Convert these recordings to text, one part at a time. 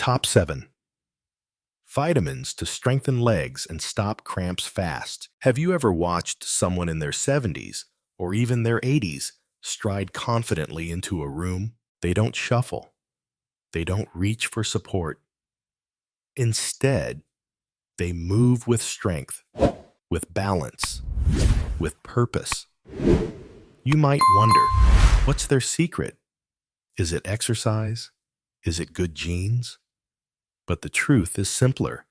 Top 7 Vitamins to strengthen legs and stop cramps fast. Have you ever watched someone in their 70s or even their 80s stride confidently into a room? They don't shuffle. They don't reach for support. Instead, they move with strength, with balance, with purpose. You might wonder, what's their secret? Is it exercise? Is it good genes? But the truth is simpler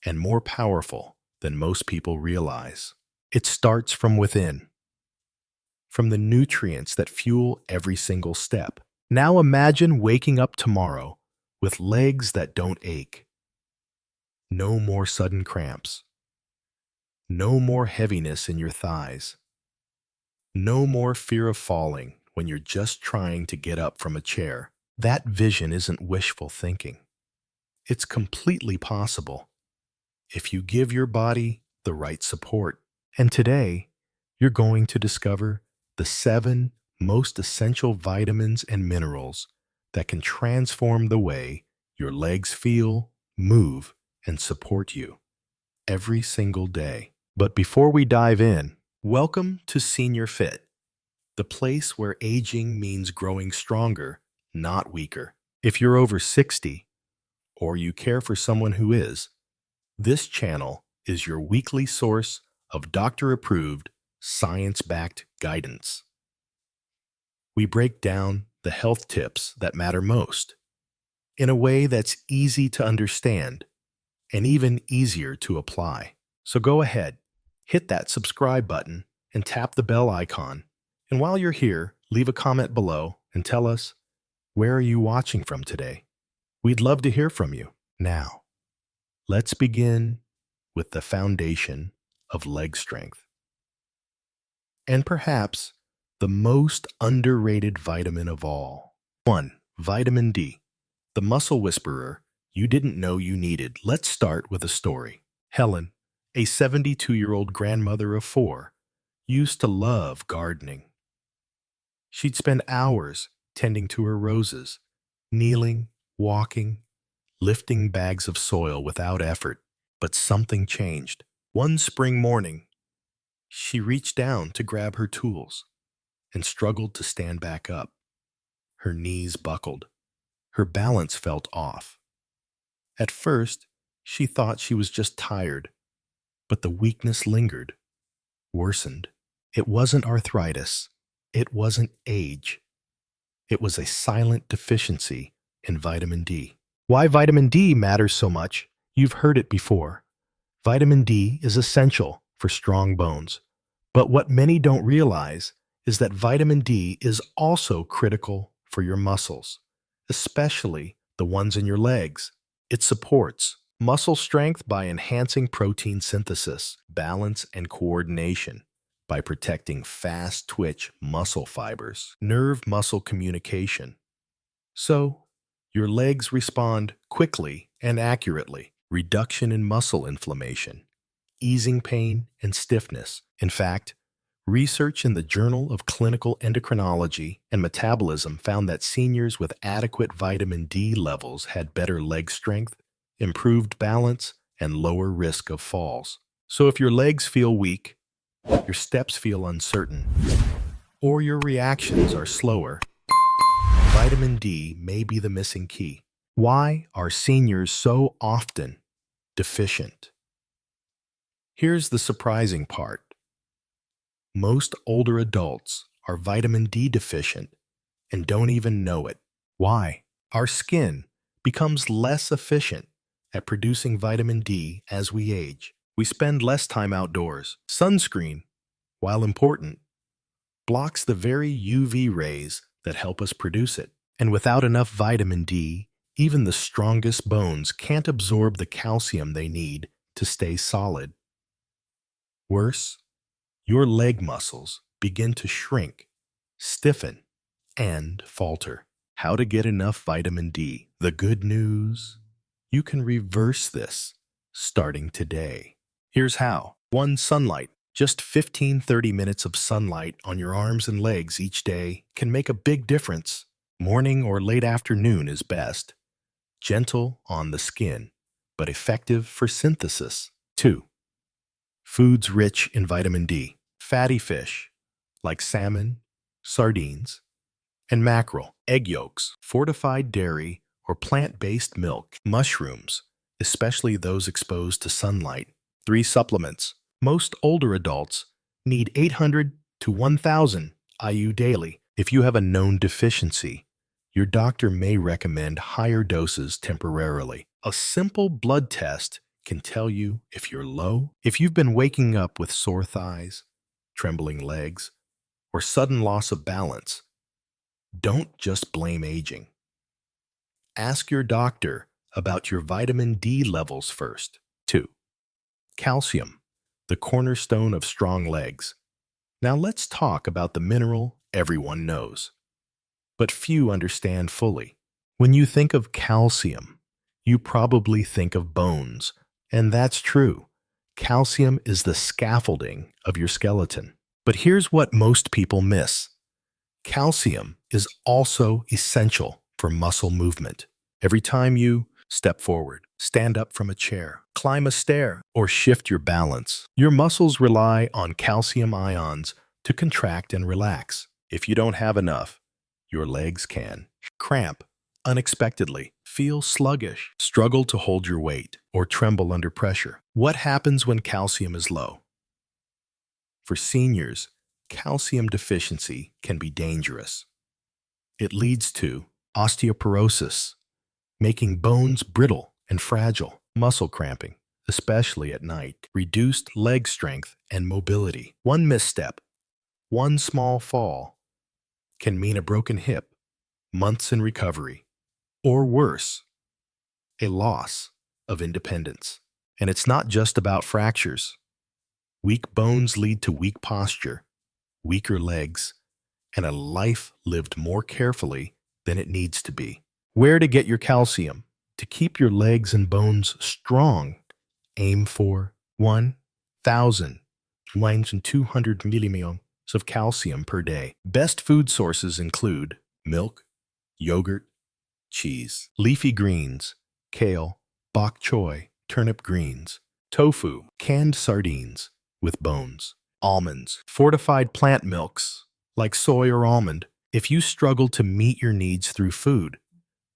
and more powerful than most people realize. It starts from within, from the nutrients that fuel every single step. Now imagine waking up tomorrow with legs that don't ache. No more sudden cramps. No more heaviness in your thighs. No more fear of falling when you're just trying to get up from a chair. That vision isn't wishful thinking. It's completely possible if you give your body the right support. And today, you're going to discover the 7 most essential vitamins and minerals that can transform the way your legs feel, move, and support you every single day. But before we dive in, welcome to Senior Fit, the place where aging means growing stronger, not weaker. If you're over 60, or you care for someone who is, this channel is your weekly source of doctor-approved, science-backed guidance. We break down the health tips that matter most in a way that's easy to understand and even easier to apply. So go ahead, hit that subscribe button and tap the bell icon. And while you're here, leave a comment below and tell us, where are you watching from today? We'd love to hear from you. Now, let's begin with the foundation of leg strength. And perhaps the most underrated vitamin of all. 1. Vitamin D, the muscle whisperer you didn't know you needed. Let's start with a story. Helen, a 72-year-old grandmother of 4, used to love gardening. She'd spend hours tending to her roses, kneeling, walking, lifting bags of soil without effort. But something changed. One spring morning, she reached down to grab her tools and struggled to stand back up. Her knees buckled. Her balance felt off. At first, she thought she was just tired, but the weakness lingered, worsened. It wasn't arthritis. It wasn't age. It was a silent deficiency in vitamin D. Why vitamin D matters so much, you've heard it before. Vitamin D is essential for strong bones. But what many don't realize is that vitamin D is also critical for your muscles, especially the ones in your legs. It supports muscle strength by enhancing protein synthesis, balance, and coordination, by protecting fast-twitch muscle fibers, nerve-muscle communication. So, your legs respond quickly and accurately. Reduction in muscle inflammation, easing pain and stiffness. In fact, research in the Journal of Clinical Endocrinology and Metabolism found that seniors with adequate vitamin D levels had better leg strength, improved balance, and lower risk of falls. So if your legs feel weak, your steps feel uncertain, or your reactions are slower, vitamin D may be the missing key. Why are seniors so often deficient? Here's the surprising part. Most older adults are vitamin D deficient and don't even know it. Why? Our skin becomes less efficient at producing vitamin D as we age. We spend less time outdoors. Sunscreen, while important, blocks the very UV rays that help us produce it. And without enough vitamin D, even the strongest bones can't absorb the calcium they need to stay solid. Worse, your leg muscles begin to shrink, stiffen, and falter. How to get enough vitamin D? The good news? You can reverse this starting today. Here's how. 1. Sunlight. Just 15-30 minutes of sunlight on your arms and legs each day can make a big difference. Morning or late afternoon is best. gentle on the skin, but effective for synthesis. 2. Foods rich in vitamin D. Fatty fish, like salmon, sardines, and mackerel. Egg yolks, fortified dairy, or plant-based milk. Mushrooms, especially those exposed to sunlight. 3. Supplements. Most older adults need 800 to 1,000 IU daily. If you have a known deficiency, your doctor may recommend higher doses temporarily. A simple blood test can tell you if you're low. If you've been waking up with sore thighs, trembling legs, or sudden loss of balance, don't just blame aging. Ask your doctor about your vitamin D levels first. 2. Calcium, the cornerstone of strong legs. Now let's talk about the mineral everyone knows, but few understand fully. When you think of calcium, you probably think of bones, and that's true. Calcium is the scaffolding of your skeleton. But here's what most people miss. Calcium is also essential for muscle movement. Every time you step forward, stand up from a chair, climb a stair, or shift your balance, your muscles rely on calcium ions to contract and relax. If you don't have enough, your legs can cramp unexpectedly, feel sluggish, struggle to hold your weight, or tremble under pressure. What happens when calcium is low? For seniors, calcium deficiency can be dangerous. It leads to osteoporosis, making bones brittle and fragile, muscle cramping, especially at night, reduced leg strength and mobility. One misstep, one small fall, can mean a broken hip, months in recovery, or worse, a loss of independence. And it's not just about fractures. Weak bones lead to weak posture, weaker legs, and a life lived more carefully than it needs to be. Where to get your calcium? To keep your legs and bones strong, aim for 1,200 milligrams of calcium per day. Best food sources include milk, yogurt, cheese, leafy greens, kale, bok choy, turnip greens, tofu, canned sardines with bones, almonds, fortified plant milks like soy or almond. If you struggle to meet your needs through food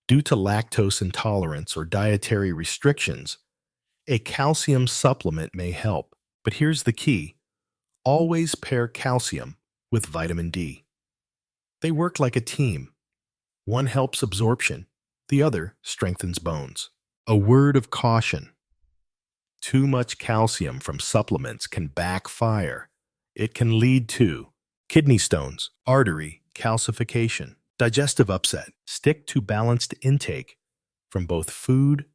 due to lactose intolerance or dietary restrictions, a calcium supplement may help. But here's the key. Always pair calcium with vitamin D. They work like a team. One helps absorption, the other strengthens bones. A word of caution. Too much calcium from supplements can backfire. It can lead to kidney stones, artery calcification, digestive upset. Stick to balanced intake from both food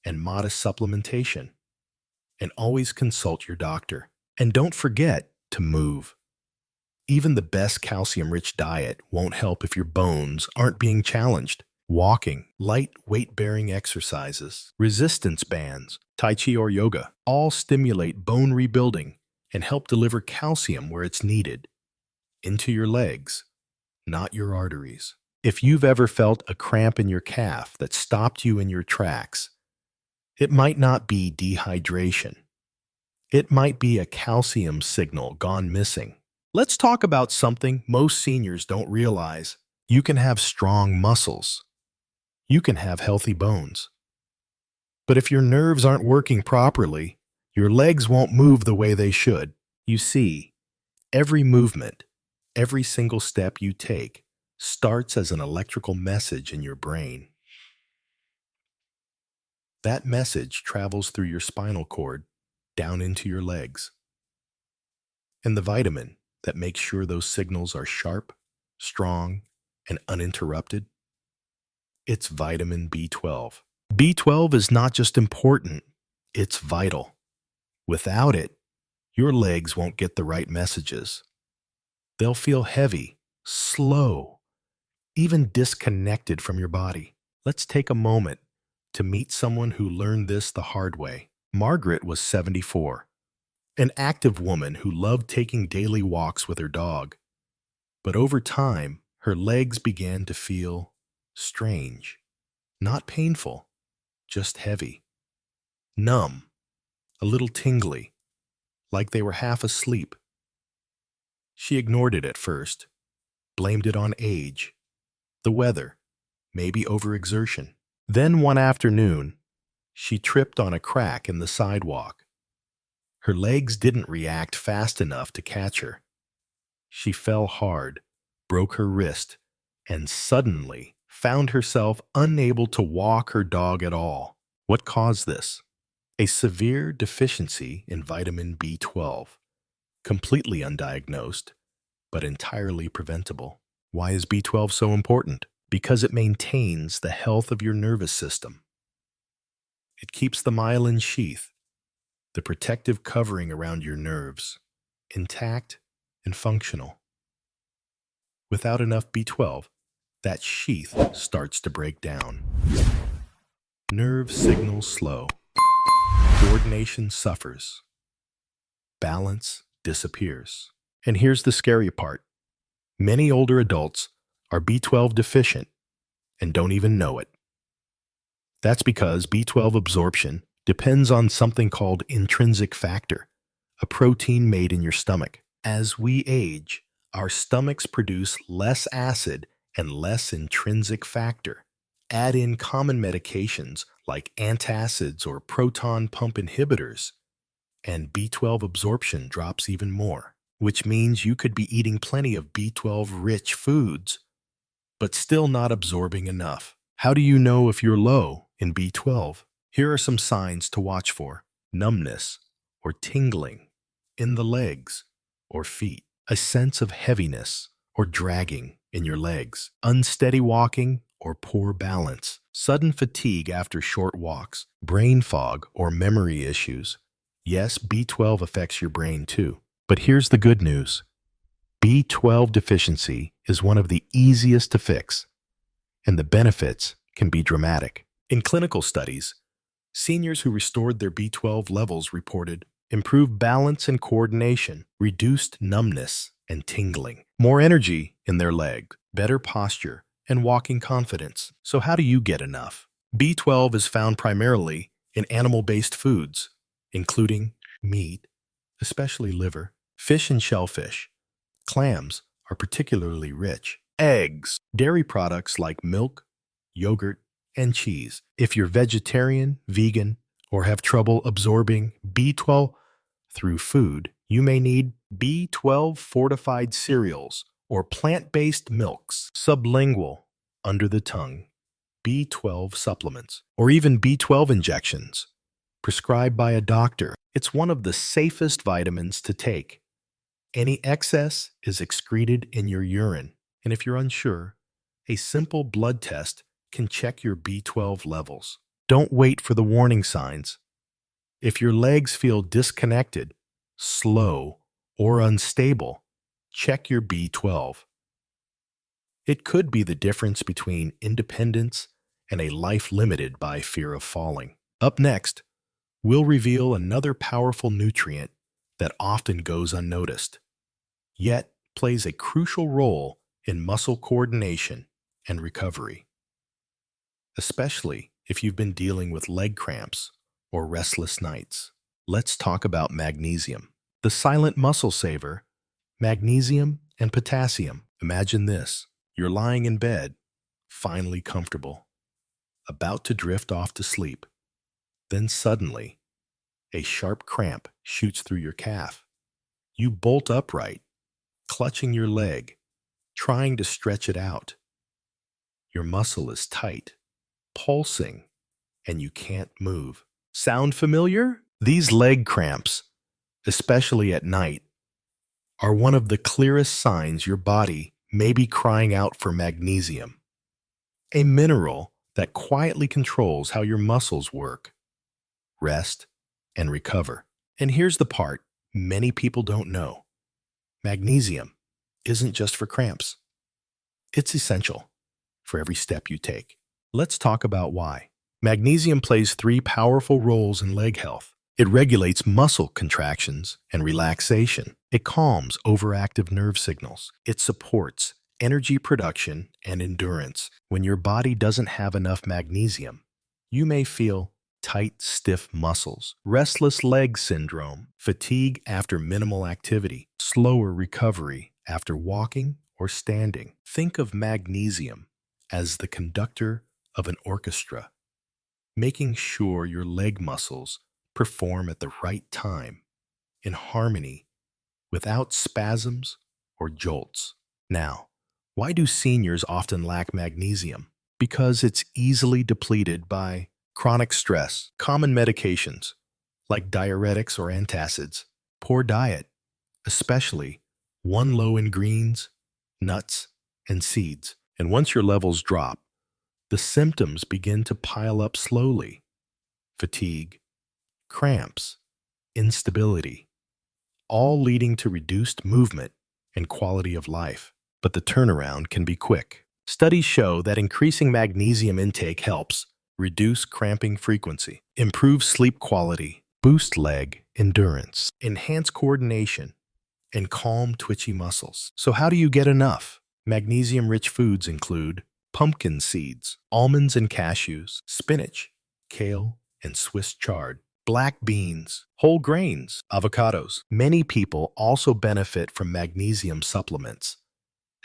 and modest supplementation. And always consult your doctor. And don't forget to move. Even the best calcium-rich diet won't help if your bones aren't being challenged. Walking, light weight-bearing exercises, resistance bands, Tai Chi or yoga all stimulate bone rebuilding and help deliver calcium where it's needed, into your legs, not your arteries. If you've ever felt a cramp in your calf that stopped you in your tracks, it might not be dehydration. It might be a calcium signal gone missing. Let's talk about something most seniors don't realize. You can have strong muscles. You can have healthy bones. But if your nerves aren't working properly, your legs won't move the way they should. You see, every movement, every single step you take starts as an electrical message in your brain. That message travels through your spinal cord, down into your legs. And the vitamin that makes sure those signals are sharp, strong, and uninterrupted, it's vitamin B12. B12 is not just important, it's vital. Without it, your legs won't get the right messages. They'll feel heavy, slow, even disconnected from your body. Let's take a moment to meet someone who learned this the hard way. Margaret was 74, an active woman who loved taking daily walks with her dog. But over time, her legs began to feel strange, not painful, just heavy, numb, a little tingly, like they were half asleep. She ignored it at first, blamed it on age, the weather, maybe overexertion. Then one afternoon, she tripped on a crack in the sidewalk. Her legs didn't react fast enough to catch her. She fell hard, broke her wrist, and suddenly found herself unable to walk her dog at all. What caused this? A severe deficiency in vitamin B12, completely undiagnosed, but entirely preventable. Why is B12 so important? Because it maintains the health of your nervous system. It keeps the myelin sheath, the protective covering around your nerves, intact and functional. Without enough B12, that sheath starts to break down. Nerve signals slow. Coordination suffers. Balance disappears. And here's the scary part. Many older adults are B12 deficient and don't even know it. That's because B12 absorption depends on something called intrinsic factor, a protein made in your stomach. As we age, our stomachs produce less acid and less intrinsic factor. Add in common medications like antacids or proton pump inhibitors, and B12 absorption drops even more, which means you could be eating plenty of B12-rich foods, but still not absorbing enough. How do you know if you're low in B12? Here are some signs to watch for: numbness or tingling in the legs or feet, a sense of heaviness or dragging in your legs, unsteady walking or poor balance, sudden fatigue after short walks, brain fog or memory issues. Yes, B12 affects your brain too. But here's the good news. B12 deficiency is one of the easiest to fix, and the benefits can be dramatic. In clinical studies, seniors who restored their B12 levels reported improved balance and coordination, reduced numbness and tingling, more energy in their leg, better posture, and walking confidence. So how do you get enough? B12 is found primarily in animal-based foods, including meat, especially liver, fish and shellfish. Clams are particularly rich. Eggs, dairy products like milk, yogurt, and cheese. If you're vegetarian, vegan, or have trouble absorbing B12 through food, you may need B12 fortified cereals or plant-based milks, sublingual, under the tongue, B12 supplements, or even B12 injections, prescribed by a doctor. It's one of the safest vitamins to take. Any excess is excreted in your urine, and if you're unsure, a simple blood test can check your B12 levels. Don't wait for the warning signs. If your legs feel disconnected, slow, or unstable, check your B12. It could be the difference between independence and a life limited by fear of falling. Up next, we'll reveal another powerful nutrient that often goes unnoticed, yet plays a crucial role in muscle coordination and recovery, especially if you've been dealing with leg cramps or restless nights. Let's talk about magnesium, the silent muscle saver. Magnesium and potassium. Imagine this. You're lying in bed, finally comfortable, about to drift off to sleep. Then suddenly, a sharp cramp shoots through your calf. You bolt upright, clutching your leg, trying to stretch it out. Your muscle is tight, pulsing, and you can't move. Sound familiar? These leg cramps, especially at night, are one of the clearest signs your body may be crying out for magnesium, a mineral that quietly controls how your muscles work, rest, and recover. And here's the part many people don't know. Magnesium isn't just for cramps. It's essential for every step you take. Let's talk about why. Magnesium plays 3 powerful roles in leg health. It regulates muscle contractions and relaxation. It calms overactive nerve signals. It supports energy production and endurance. When your body doesn't have enough magnesium, You may feel tight, stiff muscles, restless leg syndrome, fatigue after minimal activity, slower recovery after walking or standing. Think of magnesium as the conductor of an orchestra, making sure your leg muscles perform at the right time, in harmony, without spasms or jolts. Now, why do seniors often lack magnesium? Because it's easily depleted by chronic stress, common medications like diuretics or antacids, poor diet, especially one low in greens, nuts, and seeds. And once your levels drop, the symptoms begin to pile up slowly: fatigue, cramps, instability, all leading to reduced movement and quality of life. But the turnaround can be quick. Studies show that increasing magnesium intake helps reduce cramping frequency, improve sleep quality, boost leg endurance, enhance coordination, and calm twitchy muscles. So how do you get enough? Magnesium-rich foods include pumpkin seeds, almonds and cashews, spinach, kale, and Swiss chard, black beans, whole grains, avocados. Many people also benefit from magnesium supplements,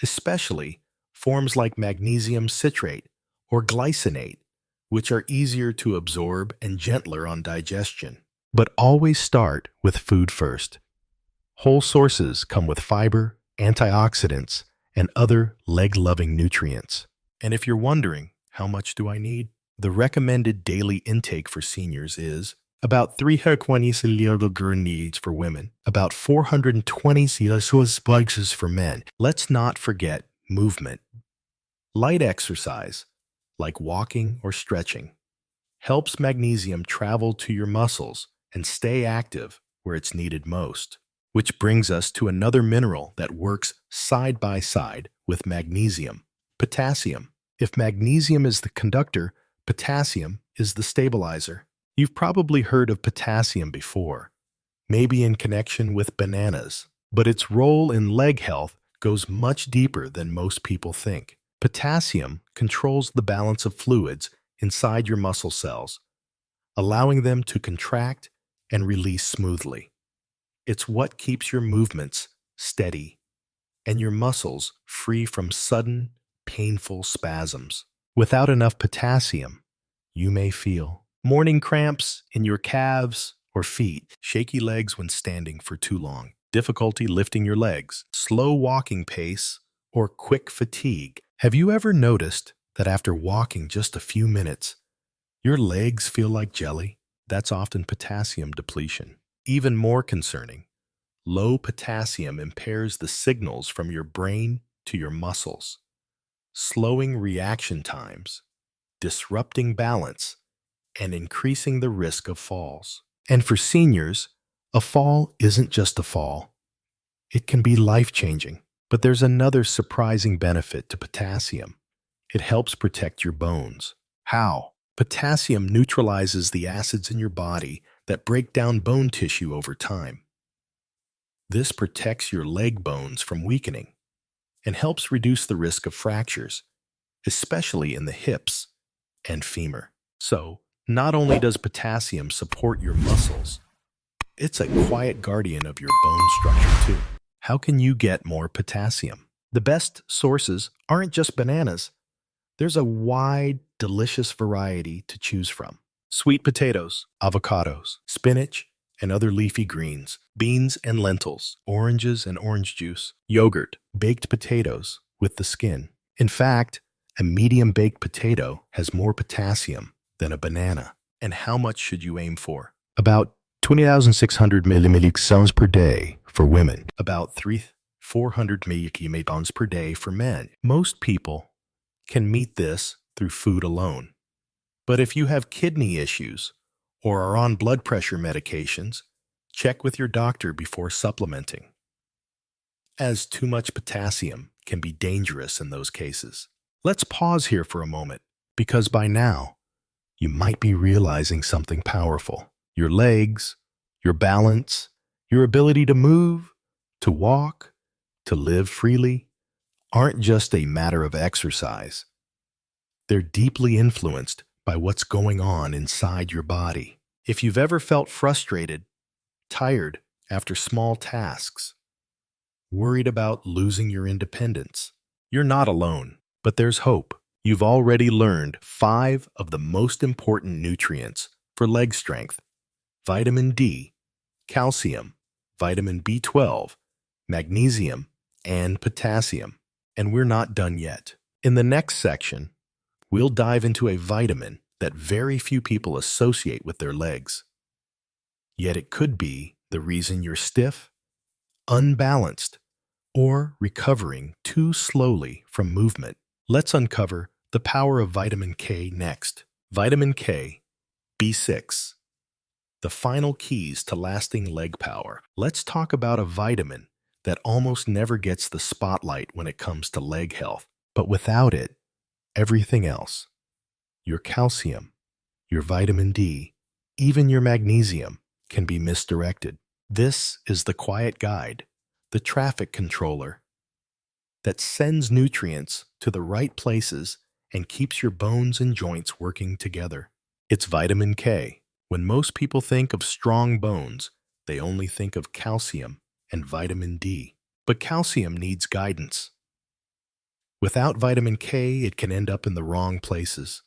especially forms like magnesium citrate or glycinate, which are easier to absorb and gentler on digestion. But always start with food first. Whole sources come with fiber, antioxidants, and other leg-loving nutrients. And if you're wondering, how much do I need? The recommended daily intake for seniors is about 320 cl needs for women, about 420 cl for men. Let's not forget movement. Light exercise, like walking or stretching, helps magnesium travel to your muscles and stay active where it's needed most. Which brings us to another mineral that works side by side with magnesium: potassium. If magnesium is the conductor, potassium is the stabilizer. You've probably heard of potassium before, maybe in connection with bananas, but its role in leg health goes much deeper than most people think. Potassium controls the balance of fluids inside your muscle cells, allowing them to contract and release smoothly. It's what keeps your movements steady and your muscles free from sudden, painful spasms. Without enough potassium, you may feel morning cramps in your calves or feet, shaky legs when standing for too long, difficulty lifting your legs, slow walking pace, or quick fatigue. Have you ever noticed that after walking just a few minutes, your legs feel like jelly? That's often potassium depletion. Even more concerning, low potassium impairs the signals from your brain to your muscles, slowing reaction times, disrupting balance, and increasing the risk of falls. And for seniors, a fall isn't just a fall. It can be life-changing. But there's another surprising benefit to potassium. It helps protect your bones. How? Potassium neutralizes the acids in your body that break down bone tissue over time. This protects your leg bones from weakening and helps reduce the risk of fractures, especially in the hips and femur. So, not only does potassium support your muscles, it's a quiet guardian of your bone structure too. How can you get more potassium? The best sources aren't just bananas. There's a wide, delicious variety to choose from. Sweet potatoes, avocados, spinach, and other leafy greens, beans and lentils, oranges and orange juice, yogurt, baked potatoes with the skin. In fact, a medium baked potato has more potassium than a banana. And how much should you aim for? About 20,600 milligrams per day for women, about 400 milligrams per day for men. Most people can meet this through food alone. But if you have kidney issues or are on blood pressure medications, check with your doctor before supplementing, as too much potassium can be dangerous in those cases. Let's pause here for a moment, because by now, you might be realizing something powerful. Your legs, your balance, your ability to move, to walk, to live freely, aren't just a matter of exercise. They're deeply influenced by what's going on inside your body. If you've ever felt frustrated, tired after small tasks, worried about losing your independence, you're not alone, but there's hope. You've already learned 5 of the most important nutrients for leg strength: vitamin D, calcium, vitamin B12, magnesium, and potassium. And we're not done yet. In the next section, we'll dive into a vitamin that very few people associate with their legs. Yet it could be the reason you're stiff, unbalanced, or recovering too slowly from movement. Let's uncover the power of vitamin K next. Vitamin K, B6, the final keys to lasting leg power. Let's talk about a vitamin that almost never gets the spotlight when it comes to leg health. But without it, everything else, your calcium, your vitamin D, even your magnesium, can be misdirected. This is the quiet guide, the traffic controller that sends nutrients to the right places and keeps your bones and joints working together. It's vitamin K. When most people think of strong bones, they only think of calcium and vitamin D. But calcium needs guidance. Without vitamin K, it can end up in the wrong places: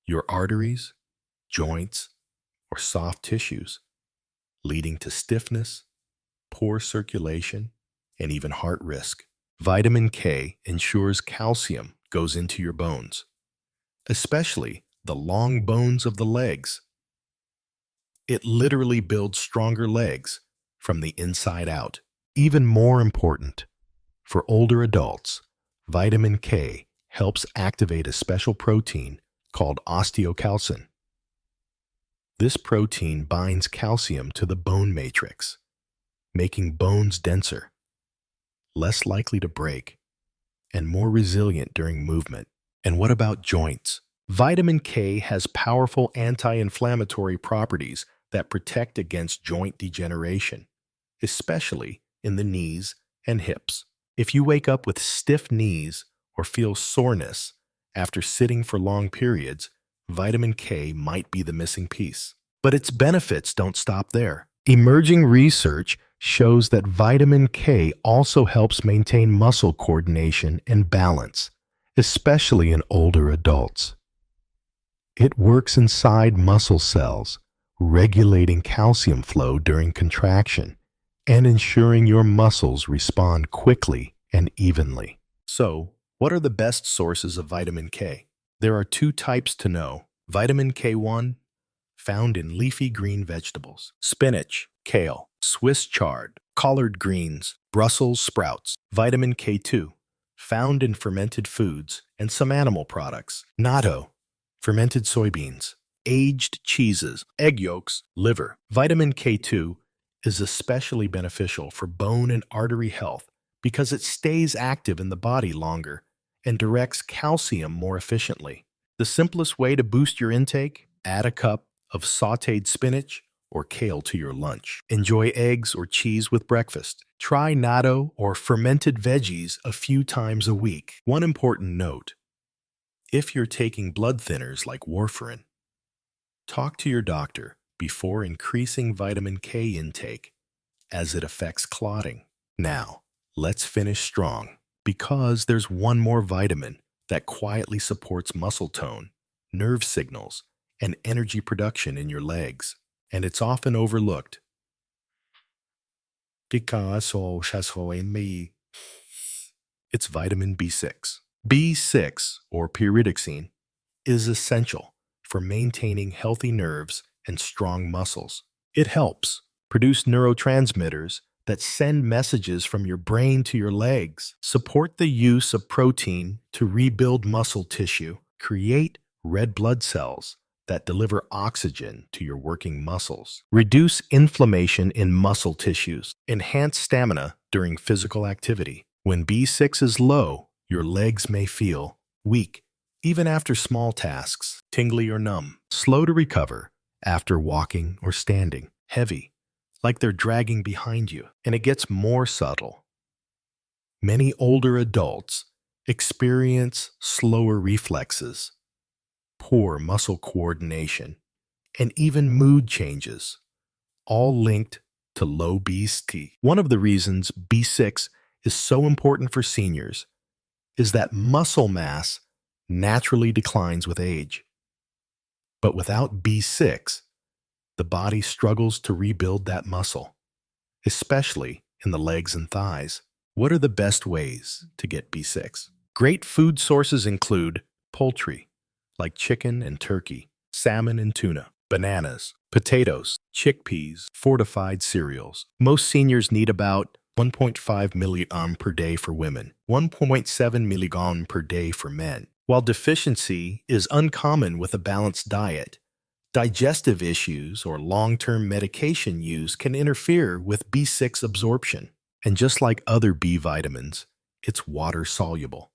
your arteries, joints, or soft tissues, leading to stiffness, poor circulation, and even heart risk. Vitamin K ensures calcium goes into your bones, especially the long bones of the legs. It literally builds stronger legs from the inside out. Even more important, for older adults, vitamin K helps activate a special protein called osteocalcin. This protein binds calcium to the bone matrix, making bones denser, less likely to break, and more resilient during movement. And what about joints? Vitamin K has powerful anti-inflammatory properties that protect against joint degeneration, especially in the knees and hips. If you wake up with stiff knees or feel soreness after sitting for long periods, vitamin K might be the missing piece. But its benefits don't stop there. Emerging research shows that vitamin K also helps maintain muscle coordination and balance, especially in older adults. It works inside muscle cells, regulating calcium flow during contraction and ensuring your muscles respond quickly and evenly. So, what are the best sources of vitamin K? There are 2 types to know. Vitamin K1, found in leafy green vegetables: spinach, kale, Swiss chard, collard greens, Brussels sprouts. Vitamin K2, found in fermented foods and some animal products: natto, fermented soybeans, aged cheeses, egg yolks, liver. Vitamin K2 is especially beneficial for bone and artery health because it stays active in the body longer and directs calcium more efficiently. The simplest way to boost your intake: add a cup of sautéed spinach or kale to your lunch. Enjoy eggs or cheese with breakfast. Try natto or fermented veggies a few times a week. One important note: if you're taking blood thinners like warfarin, talk to your doctor before increasing vitamin K intake, as it affects clotting. Now, let's finish strong, because there's one more vitamin that quietly supports muscle tone, nerve signals, and energy production in your legs, and it's often overlooked. It's vitamin B6. B6, or pyridoxine, is essential for maintaining healthy nerves and strong muscles. It helps produce neurotransmitters that send messages from your brain to your legs, support the use of protein to rebuild muscle tissue, create red blood cells that deliver oxygen to your working muscles, reduce inflammation in muscle tissues, enhance stamina during physical activity. When B6 is low, your legs may feel weak, even after small tasks, tingly or numb, slow to recover after walking or standing, heavy, like they're dragging behind you. And it gets more subtle. Many older adults experience slower reflexes, poor muscle coordination, and even mood changes, all linked to low B6. One of the reasons B6 is so important for seniors is that muscle mass naturally declines with age. But without B6, the body struggles to rebuild that muscle, especially in the legs and thighs. What are the best ways to get B6? Great food sources include poultry, like chicken and turkey, salmon and tuna, bananas, potatoes, chickpeas, fortified cereals. Most seniors need about 1.5 milligram per day for women, 1.7 milligram per day for men. While deficiency is uncommon with a balanced diet, digestive issues or long-term medication use can interfere with B6 absorption. And just like other B vitamins, it's water-soluble.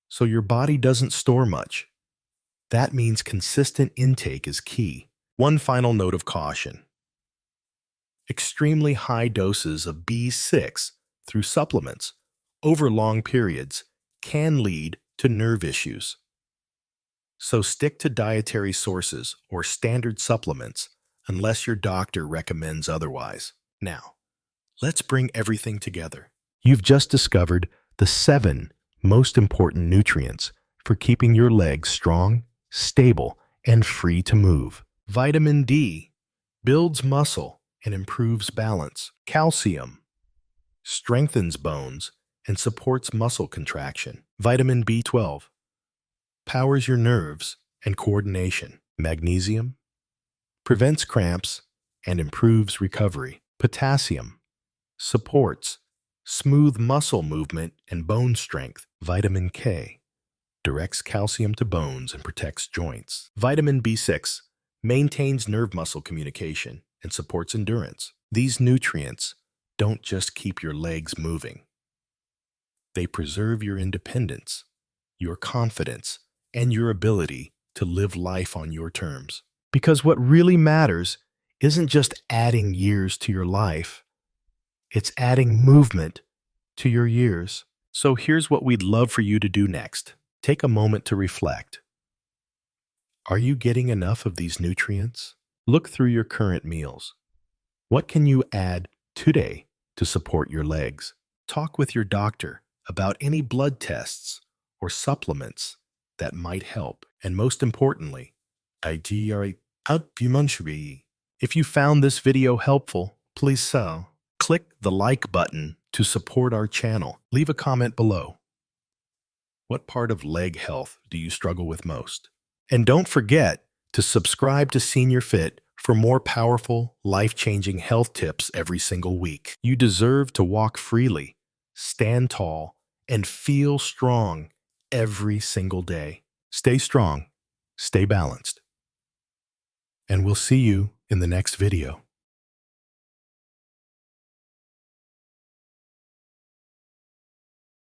So your body doesn't store much. That means consistent intake is key. One final note of caution. Extremely high doses of B6 through supplements over long periods can lead to nerve issues. So stick to dietary sources or standard supplements unless your doctor recommends otherwise. Now, let's bring everything together. You've just discovered the 7 most important nutrients for keeping your legs strong, stable, and free to move. Vitamin D builds muscle and improves balance. Calcium strengthens bones and supports muscle contraction. Vitamin B12 powers your nerves and coordination. Magnesium prevents cramps and improves recovery. Potassium supports smooth muscle movement and bone strength. Vitamin K directs calcium to bones and protects joints. Vitamin B6 maintains nerve muscle communication and supports endurance. These nutrients don't just keep your legs moving. They preserve your independence, your confidence, and your ability to live life on your terms. Because what really matters isn't just adding years to your life, it's adding movement to your years. So here's what we'd love for you to do next. Take a moment to reflect. Are you getting enough of these nutrients? Look through your current meals. What can you add today to support your legs? Talk with your doctor about any blood tests or supplements that might help. And most importantly, if you found this video helpful, please click the like button to support our channel. Leave a comment below. What part of leg health do you struggle with most? And don't forget to subscribe to Senior Fit for more powerful, life-changing health tips every single week. You deserve to walk freely, stand tall, and feel strong every single day. Stay strong, stay balanced, and we'll see you in the next video.